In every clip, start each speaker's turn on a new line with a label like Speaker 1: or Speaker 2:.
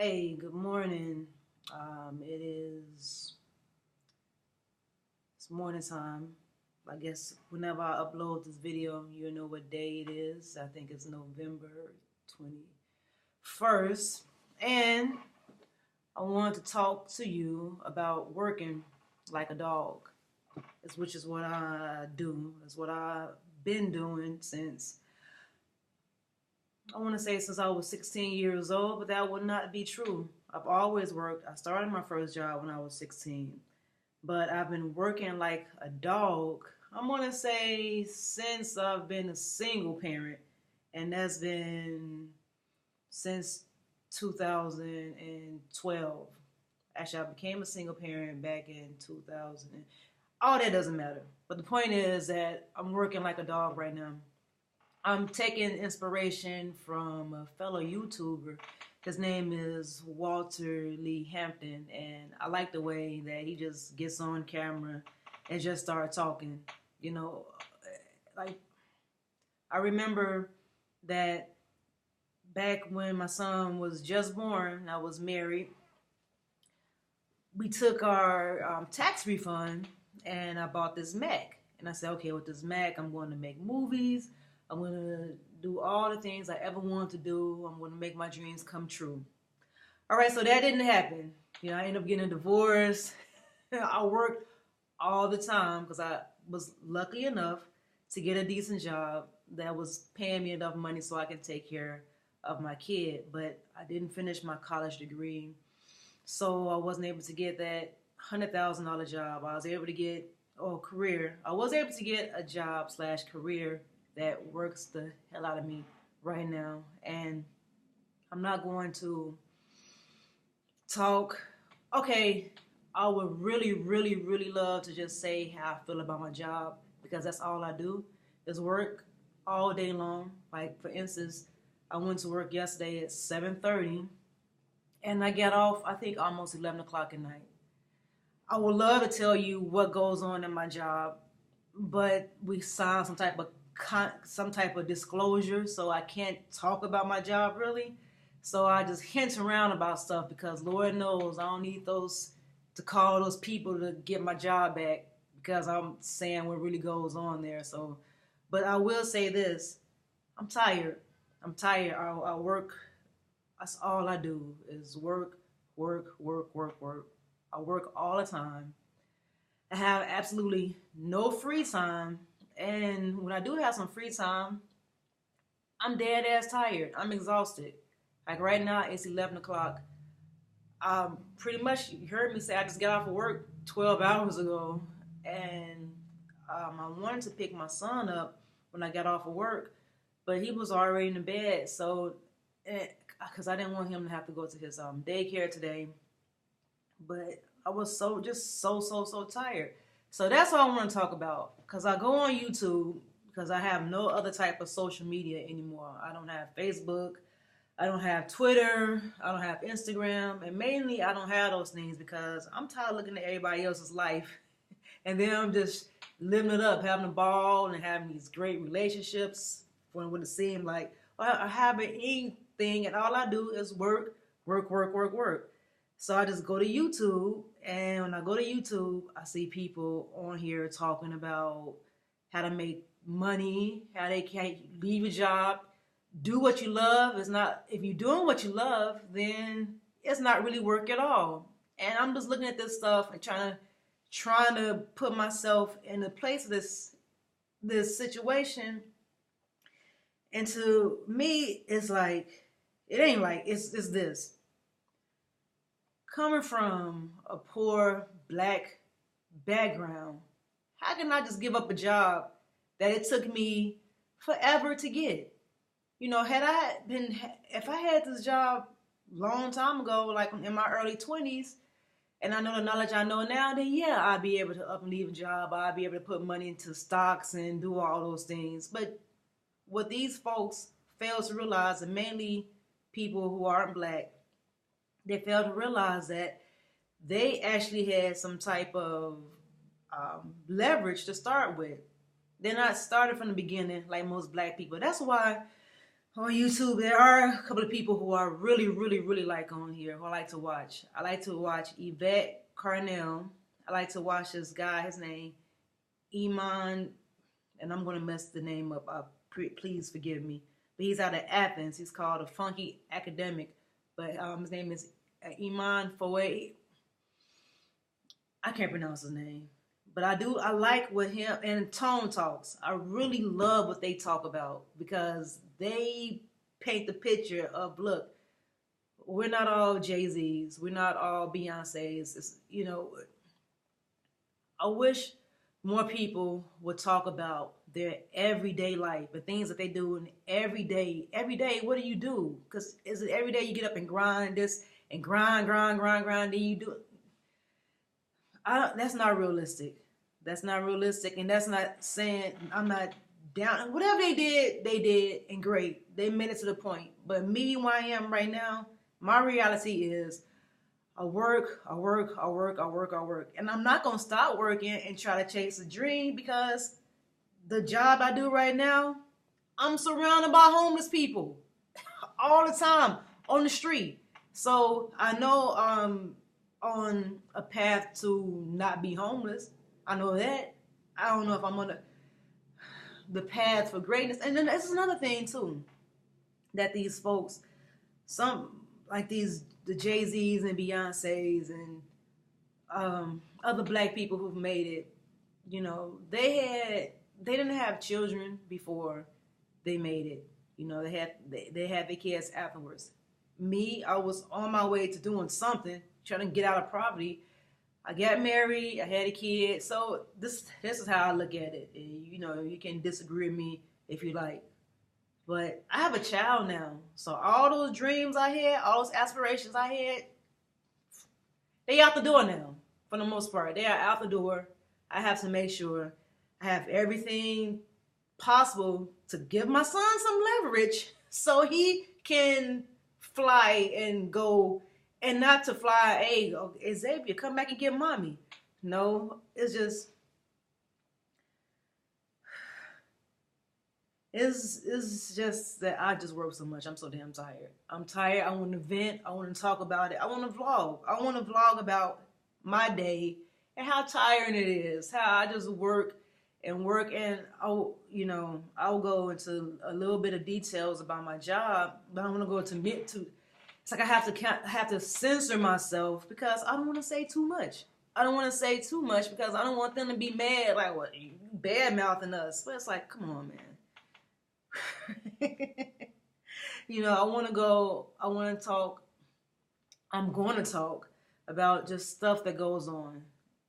Speaker 1: Hey, good morning. It's morning time. I guess whenever I upload this video, you'll know what day it is. I think it's November 21st. And I wanted to talk to you about working like a dog, which is what I do. It's what I've been doing since I was 16 years old, but that would not be true. I've always worked. I started my first job when I was 16, but I've been working like a dog. I'm going to say since I've been a single parent, and that's been since 2012. Actually, I became a single parent back in 2000. All that doesn't matter. But the point is that I'm working like a dog right now. I'm taking inspiration from a fellow YouTuber. His name is Walter Lee Hampton, and I like the way that he just gets on camera and just start talking. You know, like I remember that back when my son was just born, I was married. We took our tax refund, and I bought this Mac. And I said, okay, with this Mac, I'm going to make movies. I'm going to do all the things I ever wanted to do. I'm going to make my dreams come true. All right, so that didn't happen. I ended up getting a divorce. I worked all the time because I was lucky enough to get a decent job that was paying me enough money so I could take care of my kid. But I didn't finish my college degree, so I wasn't able to get that $100,000 job. I was able to get career. I was able to get a job / career that works the hell out of me right now. And I'm not going to talk. Okay, I would really, really, really love to just say how I feel about my job, because that's all I do is work all day long. Like, for instance, I went to work yesterday at 7:30 and I got off, I think, almost 11 o'clock at night. I would love to tell you what goes on in my job, but we signed some type of disclosure, so I can't talk about my job really. So I just hint around about stuff because Lord knows I don't need those to call those people to get my job back, because I'm saying what really goes on there. So, but I will say this: I'm tired. I'm tired. I work. That's all I do is work, work, work, work, work. I work all the time. I have absolutely no free time. And when I do have some free time, I'm dead ass tired. I'm exhausted. Like right now, it's 11 o'clock. Pretty much, you heard me say I just got off of work 12 hours ago. And I wanted to pick my son up when I got off of work, but he was already in the bed. So, because I didn't want him to have to go to his daycare today. But I was so tired. So that's what I want to talk about, because I go on YouTube because I have no other type of social media anymore. I don't have Facebook, I don't have Twitter, I don't have Instagram, and mainly I don't have those things because I'm tired of looking at everybody else's life and then I'm just living it up, having a ball and having these great relationships when it would seem like I haven't anything and all I do is work, work, work, work, work. So I just go to YouTube, and when I go to YouTube, I see people on here talking about how to make money, how they can't leave a job, do what you love. It's not, if you're doing what you love, then it's not really work at all. And I'm just looking at this stuff and trying to put myself in the place of this situation. And to me, it's like, it ain't like, it's this. Coming from a poor black background, how can I just give up a job that it took me forever to get? If I had this job long time ago, like in my early 20s, and I know the knowledge I know now, then yeah, I'd be able to up and leave a job. I'd be able to put money into stocks and do all those things. But what these folks fail to realize, and mainly people who aren't black, they fail to realize that they actually had some type of leverage to start with. They're not started from the beginning like most black people. That's why on YouTube, there are a couple of people who are really, really, really like on here who I like to watch. I like to watch Yvette Carnell. I like to watch this guy. His name Iman, and I'm gonna mess the name up. Please forgive me. But he's out of Athens. He's called a Funky Academic. But his name is Iman Fouet. I can't pronounce his name. But I like what him and Tone Talks. I really love what they talk about because they paint the picture of, look, we're not all Jay-Z's, we're not all Beyonce's. I wish more people would talk about their everyday life, the things that they do in every day. Every day, what do you do? Because is it every day you get up and grind this and grind, then you do it? That's not realistic. That's not realistic, and that's not saying I'm not down. Whatever they did, and great. They made it to the point. But me, where I am right now, my reality is I work, and I'm not gonna stop working and try to chase a dream because the job I do right now, I'm surrounded by homeless people all the time on the street. So I know I'm on a path to not be homeless. I know that. I don't know if I'm on the path for greatness. And then this is another thing too, that these folks, some like the Jay-Z's and Beyonce's and other black people who've made it, they didn't have children before they made it. They had their kids afterwards. Me, I was on my way to doing something, trying to get out of poverty. I got married, I had a kid. So this is how I look at it. And, you can disagree with me if you like. But I have a child now. So all those dreams I had, all those aspirations I had, they out the door now, for the most part. They are out the door. I have to make sure I have everything possible to give my son some leverage so he can fly and go, and not to fly, hey, Xavier, come back and get mommy. No, it's just, it's just that I just work so much. I'm so damn tired. I'm tired. I want to vent. I want to talk about it. I want to vlog. I want to vlog about my day and how tiring it is. How I just work, and I'll go into a little bit of details about my job, but I want to go to it's like I have to censor myself because I don't want to say too much. I don't want to say too much because I don't want them to be mad, like, what, you bad mouthing us. But it's like, come on, man. I want to talk. I'm going to talk about just stuff that goes on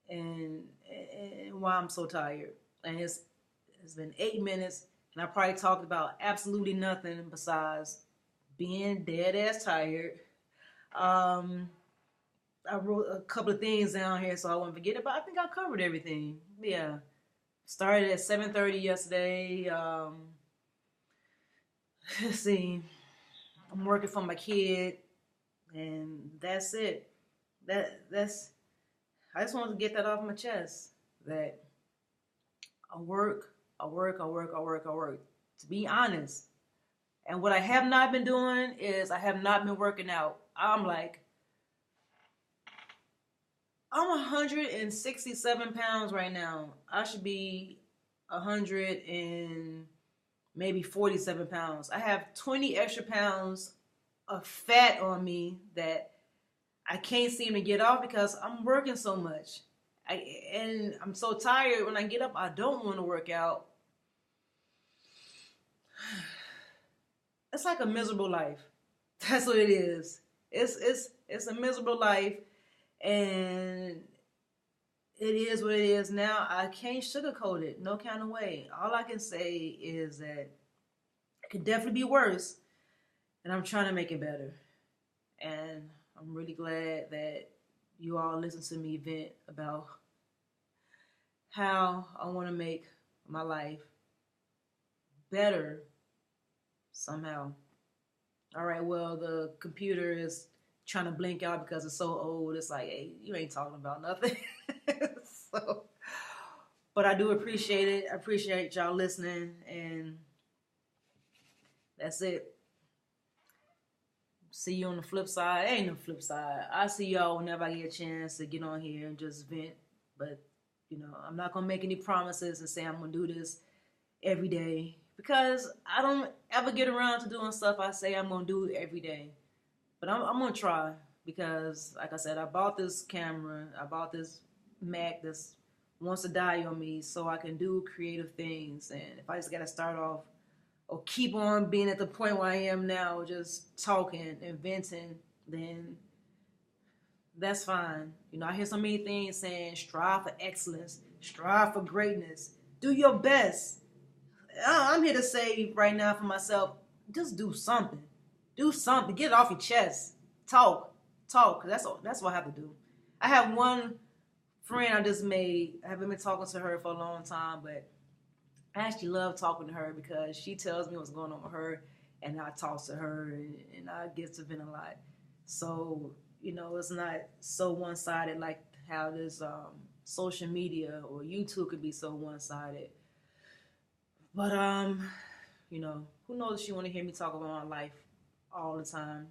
Speaker 1: and why I'm so tired. And it's been 8 minutes, and I probably talked about absolutely nothing besides being dead ass tired. I wrote a couple of things down here so I won't forget it, but I think I covered everything. Yeah. Started at 7:30 yesterday. Let's see. I'm working for my kid, and that's it. That's I just wanted to get that off my chest. That I work. To be honest. And what I have not been doing is I have not been working out. I'm 167 pounds right now. I should be 100 and maybe 47 pounds. I have 20 extra pounds of fat on me that I can't seem to get off because I'm working so much. And I'm so tired. When I get up, I don't want to work out. It's like a miserable life. That's what it is. It's a miserable life, and it is what it is now. I can't sugarcoat it, no kind of way. All I can say is that it could definitely be worse, and I'm trying to make it better. And I'm really glad that you all listen to me vent about how I want to make my life better somehow. All right, well, the computer is trying to blink out because it's so old. It's like, hey, you ain't talking about nothing. But I do appreciate it. I appreciate y'all listening, and that's it. see you on the flip side. Ain't no flip side. I see y'all whenever I get a chance to get on here and just vent. But, you know, I'm not going to make any promises and say I'm going to do this every day, because I don't ever get around to doing stuff I say I'm going to do every day. But I'm going to try, because, like I said, I bought this camera. I bought this Mac that's wants to die on me so I can do creative things. And if I just got to start off or keep on being at the point where I am now, just talking and venting, then that's fine. You know, I hear so many things saying strive for excellence, strive for greatness, do your best. I'm here to say right now for myself, just do something. Do something. Get it off your chest. Talk. Talk. That's what I have to do. I have one friend I just made. I haven't been talking to her for a long time, but I actually love talking to her because she tells me what's going on with her, and I talk to her, and I get to vent a lot. So, you know, it's not so one-sided like how this social media or YouTube could be so one-sided. But you know, who knows if she want to hear me talk about my life all the time.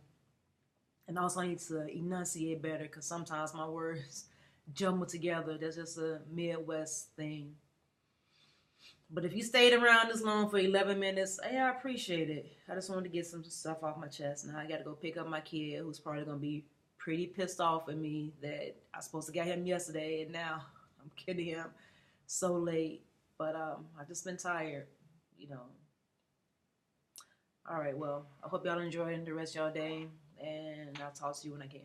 Speaker 1: And also I need to enunciate better, because sometimes my words jumble together. That's just a Midwest thing. But if you stayed around this long for 11 minutes, hey, I appreciate it. I just wanted to get some stuff off my chest. Now I got to go pick up my kid, who's probably going to be pretty pissed off at me that I was supposed to get him yesterday, and now I'm getting him so late. But I've just been tired, you know. All right, well, I hope y'all enjoy the rest of y'all day, and I'll talk to you when I can.